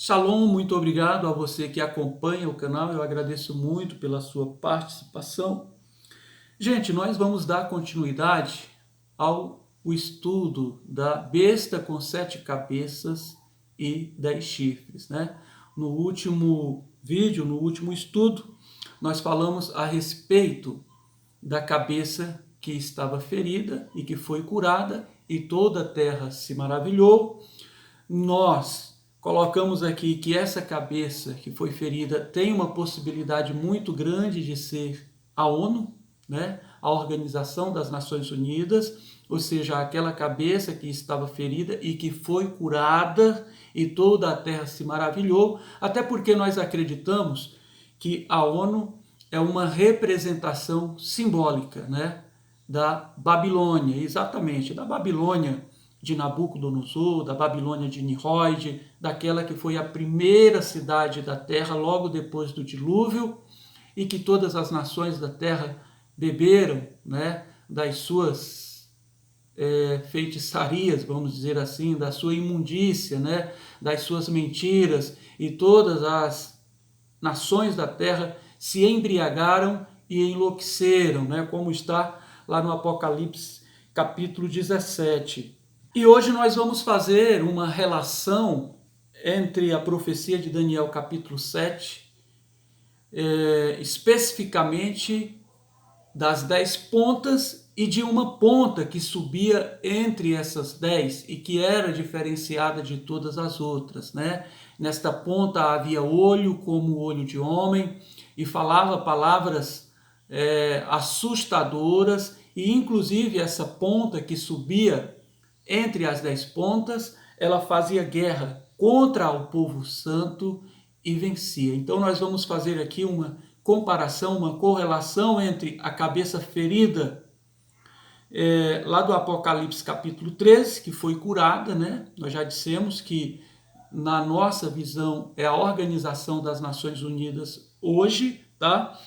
Shalom, muito obrigado a você que acompanha o canal, eu agradeço muito pela sua participação. Gente, nós vamos dar continuidade ao estudo da besta com 7 cabeças e 10 chifres, né? No último vídeo, no último estudo, nós falamos a respeito da cabeça que estava ferida e que foi curada, e toda a terra se maravilhou. Nós colocamos aqui que essa cabeça que foi ferida tem uma possibilidade muito grande de ser a ONU, né? A Organização das Nações Unidas, ou seja, aquela cabeça que estava ferida e que foi curada e toda a terra se maravilhou, até porque nós acreditamos que a ONU é uma representação simbólica, né, da Babilônia, exatamente, da Babilônia de Nabucodonosor, da Babilônia de Nimrod, daquela que foi a primeira cidade da terra logo depois do dilúvio, e que todas as nações da terra beberam, né, das suas feitiçarias, vamos dizer assim, da sua imundícia, né, das suas mentiras, e todas as nações da terra se embriagaram e enlouqueceram, né, como está lá no Apocalipse capítulo 17. E hoje nós vamos fazer uma relação entre a profecia de Daniel capítulo 7, especificamente das 10 pontas e de uma ponta que subia entre essas 10 e que era diferenciada de todas as outras, né? Nesta ponta havia olho como o olho de homem e falava palavras assustadoras, e inclusive essa ponta que subia entre as 10 pontas, ela fazia guerra contra o povo santo e vencia. Então nós vamos fazer aqui uma comparação, uma correlação entre a cabeça ferida lá do Apocalipse capítulo 13, que foi curada, né? Nós já dissemos que na nossa visão é a Organização das Nações Unidas hoje, tá?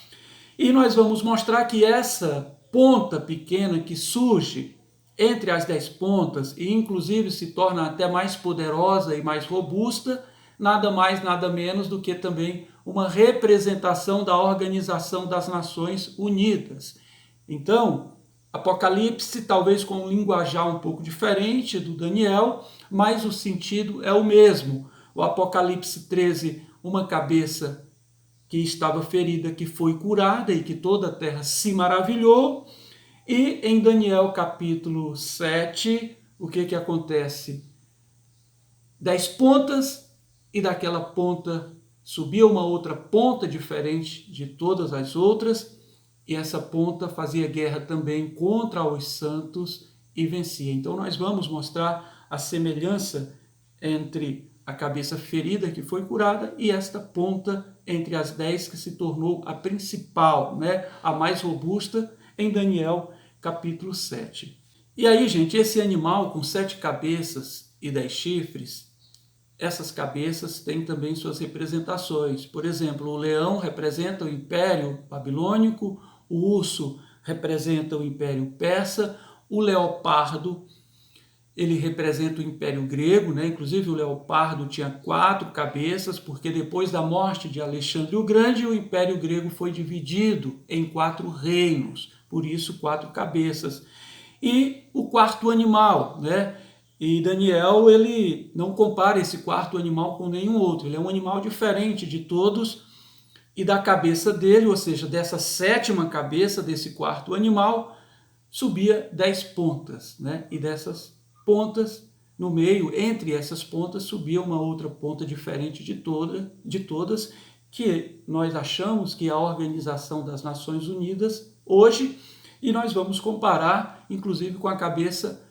E nós vamos mostrar que essa ponta pequena que surge entre as 10 pontas e inclusive se torna até mais poderosa e mais robusta, nada mais, nada menos do que também uma representação da Organização das Nações Unidas. Então, Apocalipse, talvez com um linguajar um pouco diferente do Daniel, mas o sentido é o mesmo. O Apocalipse 13, uma cabeça que estava ferida, que foi curada e que toda a terra se maravilhou. E em Daniel capítulo 7, o que acontece? 10 pontas, e daquela ponta subia uma outra ponta diferente de todas as outras, e essa ponta fazia guerra também contra os santos e vencia. Então nós vamos mostrar a semelhança entre a cabeça ferida que foi curada e esta ponta entre as 10 que se tornou a principal, né, a mais robusta, em Daniel capítulo 7. E aí, gente, esse animal com 7 cabeças e 10 chifres, essas cabeças têm também suas representações. Por exemplo, o leão representa o Império Babilônico, o urso representa o Império Persa, o leopardo ele representa o Império Grego, né? Inclusive o leopardo tinha 4 cabeças, porque depois da morte de Alexandre o Grande, o Império Grego foi dividido em 4 reinos, por isso 4 cabeças. E o quarto animal, né? E Daniel, ele não compara esse quarto animal com nenhum outro, ele é um animal diferente de todos, e da cabeça dele, ou seja, dessa 7ª cabeça desse quarto animal, subia 10 pontas, né? E dessas pontas, no meio, entre essas pontas, subia uma outra ponta diferente de todas, que nós achamos que é a Organização das Nações Unidas hoje, e nós vamos comparar, inclusive, com a cabeça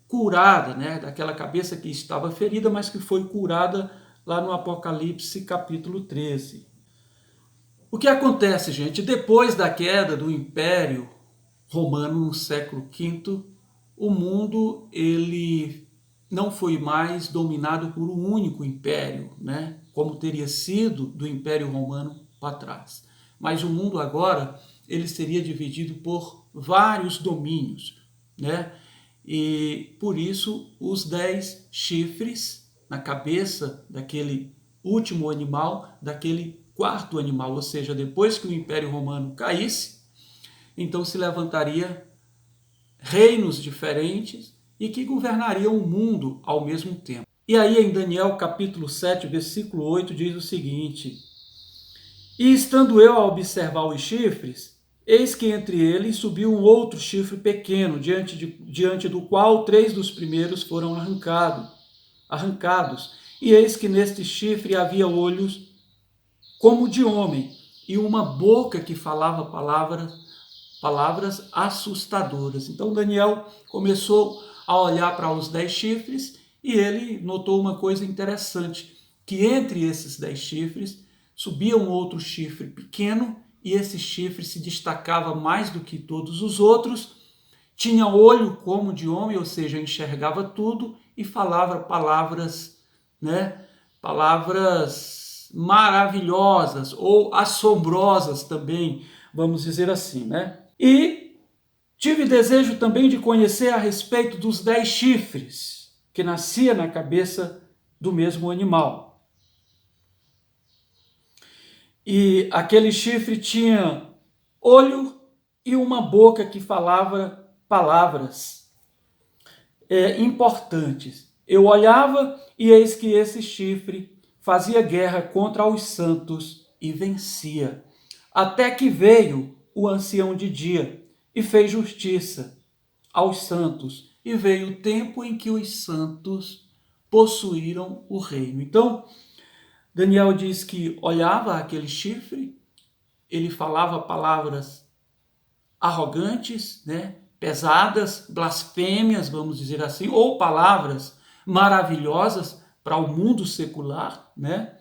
curada, né? Daquela cabeça que estava ferida, mas que foi curada lá no Apocalipse capítulo 13. O que acontece, gente? Depois da queda do Império Romano no século V, o mundo ele não foi mais dominado por um único império, né? Como teria sido do Império Romano para trás. Mas o mundo agora ele seria dividido por vários domínios, né? E por isso os 10 chifres na cabeça daquele último animal daquele quarto animal, ou seja, depois que o Império Romano caísse, então se levantariam reinos diferentes e que governariam o mundo ao mesmo tempo. E aí em Daniel capítulo 7, versículo 8, diz o seguinte: E estando eu a observar os chifres, eis que entre eles subiu um outro chifre pequeno, diante do qual 3 dos primeiros foram arrancados. E eis que neste chifre havia olhos como de homem, e uma boca que falava palavras assustadoras. Então Daniel começou a olhar para os 10 chifres e ele notou uma coisa interessante, que entre esses 10 chifres subia um outro chifre pequeno, e esse chifre se destacava mais do que todos os outros, tinha olho como de homem, ou seja, enxergava tudo, e falava palavras, né? Palavras maravilhosas ou assombrosas também, vamos dizer assim, né? E tive desejo também de conhecer a respeito dos 10 chifres que nascia na cabeça do mesmo animal. E aquele chifre tinha olho e uma boca que falava palavras importantes. Eu olhava e eis que esse chifre fazia guerra contra os santos e vencia. Até que veio o ancião de dia e fez justiça aos santos. E veio o tempo em que os santos possuíram o reino. Então, Daniel diz que olhava aquele chifre, ele falava palavras arrogantes, né, pesadas, blasfêmias, vamos dizer assim, ou palavras maravilhosas para o mundo secular, né?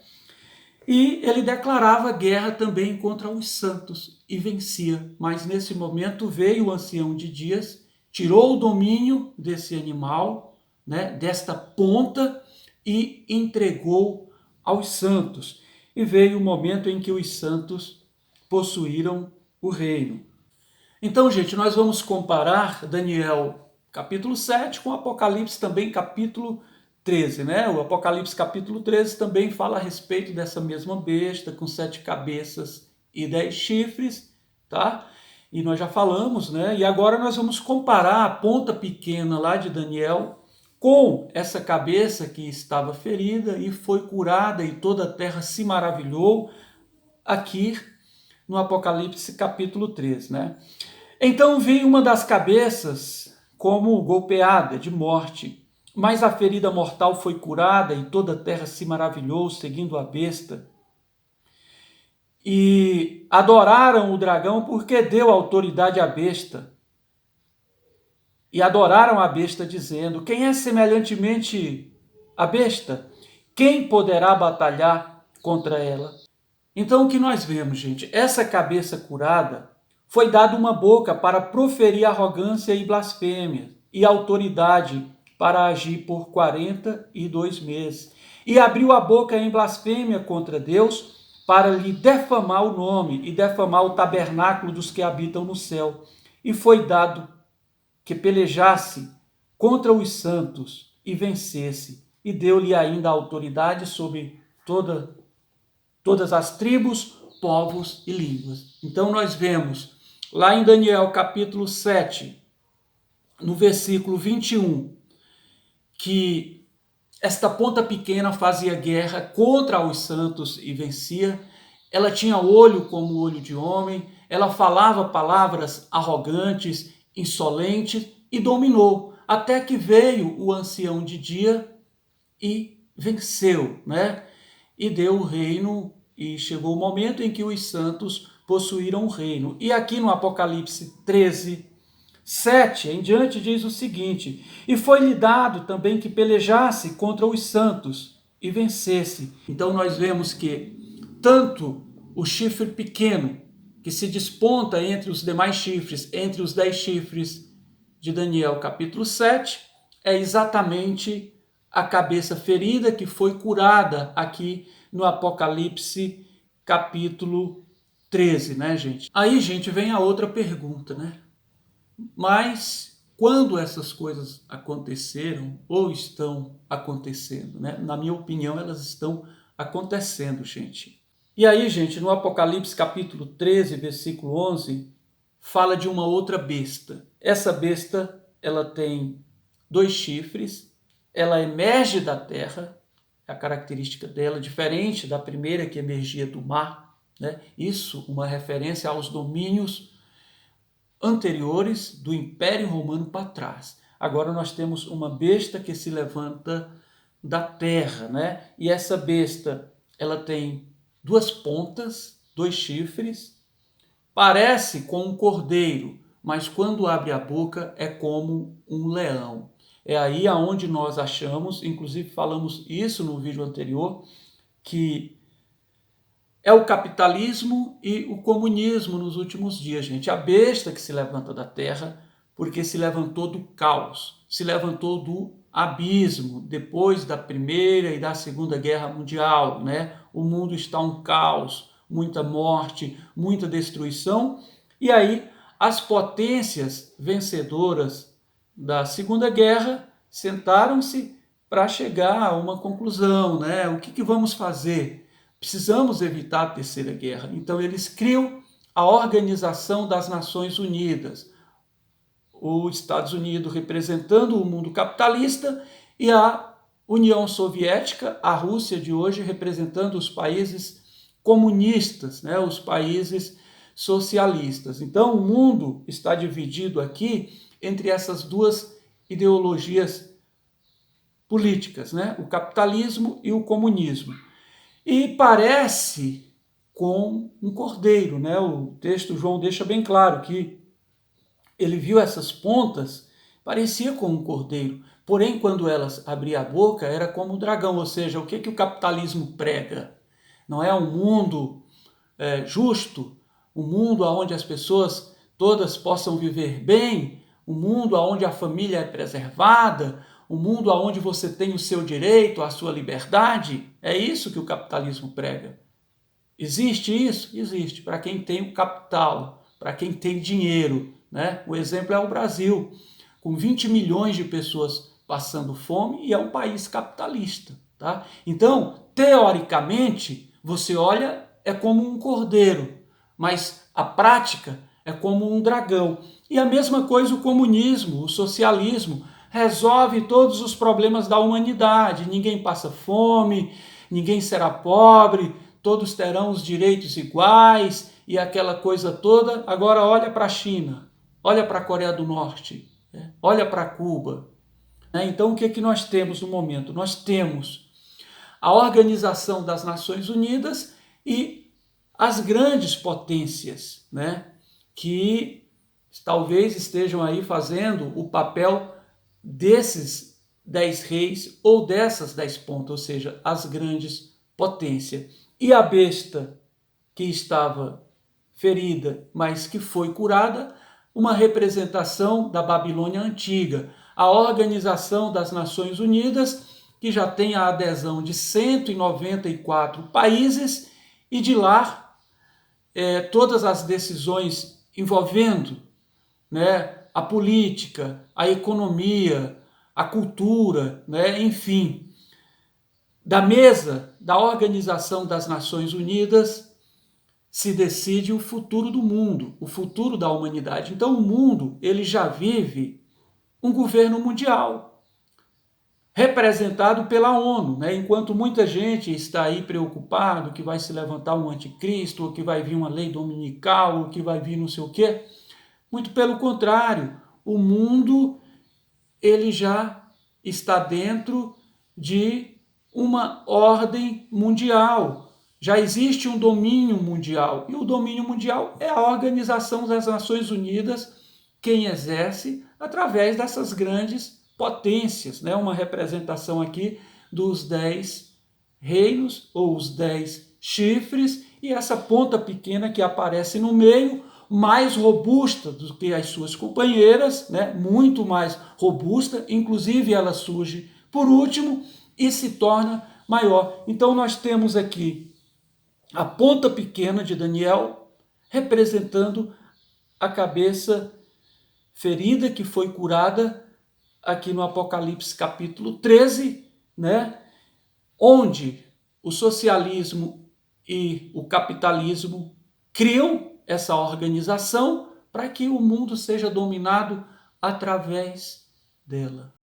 E ele declarava guerra também contra os santos e vencia. Mas nesse momento veio o ancião de dias, tirou o domínio desse animal, né, desta ponta, e entregou aos santos. E veio o momento em que os santos possuíram o reino. Então, gente, nós vamos comparar Daniel capítulo 7 com Apocalipse também capítulo 13, né? O Apocalipse capítulo 13 também fala a respeito dessa mesma besta com 7 cabeças e 10 chifres, tá? E nós já falamos, né? E agora nós vamos comparar a ponta pequena lá de Daniel com essa cabeça que estava ferida e foi curada e toda a terra se maravilhou aqui no Apocalipse capítulo 13, né? Então vi uma das cabeças como golpeada de morte, mas a ferida mortal foi curada e toda a terra se maravilhou, seguindo a besta. E adoraram o dragão porque deu autoridade à besta. E adoraram a besta, dizendo: Quem é semelhantemente a besta? Quem poderá batalhar contra ela? Então o que nós vemos, gente? Essa cabeça curada foi dada uma boca para proferir arrogância e blasfêmia, e autoridade para agir por 42 meses. E abriu a boca em blasfêmia contra Deus, para lhe defamar o nome e defamar o tabernáculo dos que habitam no céu. E foi dado que pelejasse contra os santos e vencesse. E deu-lhe ainda autoridade sobre todas as tribos, povos e línguas. Então nós vemos lá em Daniel capítulo 7, no versículo 21, que esta ponta pequena fazia guerra contra os santos e vencia. Ela tinha olho como olho de homem, ela falava palavras arrogantes, insolentes e dominou, até que veio o ancião de dia e venceu, né? E deu o reino, e chegou o momento em que os santos possuíram o reino. E aqui no Apocalipse 13, 7 em diante diz o seguinte: E foi-lhe dado também que pelejasse contra os santos e vencesse. Então nós vemos que tanto o chifre pequeno, que se desponta entre os demais chifres, entre os 10 chifres de Daniel capítulo 7, é exatamente a cabeça ferida que foi curada aqui no Apocalipse capítulo 13, né, gente? Aí, gente, vem a outra pergunta, né? Mas quando essas coisas aconteceram ou estão acontecendo, né? Na minha opinião, elas estão acontecendo, gente. E aí, gente, no Apocalipse capítulo 13, versículo 11, fala de uma outra besta. Essa besta, ela tem 2 chifres, ela emerge da terra, a característica dela, diferente da primeira que emergia do mar, né? Isso, uma referência aos domínios anteriores do Império Romano para trás. Agora nós temos uma besta que se levanta da terra, né? E essa besta, ela tem 2 pontas, 2 chifres, parece com um cordeiro, mas quando abre a boca é como um leão. É aí aonde nós achamos, inclusive falamos isso no vídeo anterior, que é o capitalismo e o comunismo nos últimos dias, gente. A besta que se levanta da terra, porque se levantou do caos, se levantou do abismo, depois da Primeira e da Segunda Guerra Mundial, né? O mundo está um caos, muita morte, muita destruição, e aí as potências vencedoras da Segunda Guerra sentaram-se para chegar a uma conclusão, né? O que vamos fazer? Precisamos evitar a Terceira Guerra. Então eles criam a Organização das Nações Unidas, os Estados Unidos representando o mundo capitalista e a União Soviética, a Rússia de hoje, representando os países comunistas, né, os países socialistas. Então o mundo está dividido aqui entre essas 2 ideologias políticas, né, o capitalismo e o comunismo. E parece com um cordeiro, né? O texto João deixa bem claro que ele viu essas pontas, parecia com um cordeiro, porém quando elas abriam a boca era como um dragão, ou seja, o que o capitalismo prega? Não é um mundo justo, um mundo onde as pessoas todas possam viver bem, um mundo onde a família é preservada, um mundo onde você tem o seu direito, a sua liberdade. É isso que o capitalismo prega. Existe isso? Existe, para quem tem o capital, para quem tem dinheiro, né? O exemplo é o Brasil, com 20 milhões de pessoas passando fome e é um país capitalista, tá? Então, teoricamente, você olha, é como um cordeiro, mas a prática é como um dragão. E a mesma coisa o comunismo, o socialismo, resolve todos os problemas da humanidade. Ninguém passa fome, ninguém será pobre, todos terão os direitos iguais e aquela coisa toda. Agora olha para a China, olha para a Coreia do Norte, olha para Cuba. Então o que nós temos no momento? Nós temos a Organização das Nações Unidas e as grandes potências, né, que talvez estejam aí fazendo o papel desses 10 reis ou dessas 10 pontas, ou seja, as grandes potências. E a besta que estava ferida, mas que foi curada, uma representação da Babilônia antiga, a Organização das Nações Unidas, que já tem a adesão de 194 países, e de lá todas as decisões envolvendo, né, a política, a economia, a cultura, né, enfim, da mesa da Organização das Nações Unidas se decide o futuro do mundo, o futuro da humanidade. Então o mundo, ele já vive um governo mundial, representado pela ONU, né? Enquanto muita gente está aí preocupado que vai se levantar um anticristo, ou que vai vir uma lei dominical, ou que vai vir não sei o quê, muito pelo contrário, o mundo ele já está dentro de uma ordem mundial. Já existe um domínio mundial, e o domínio mundial é a Organização das Nações Unidas quem exerce através dessas grandes potências, né? Uma representação aqui dos 10 reinos, ou os 10 chifres, e essa ponta pequena que aparece no meio, mais robusta do que as suas companheiras, né? Muito mais robusta, inclusive ela surge por último e se torna maior. Então nós temos aqui a ponta pequena de Daniel representando a cabeça ferida que foi curada aqui no Apocalipse capítulo 13, né? Onde o socialismo e o capitalismo criam essa organização para que o mundo seja dominado através dela.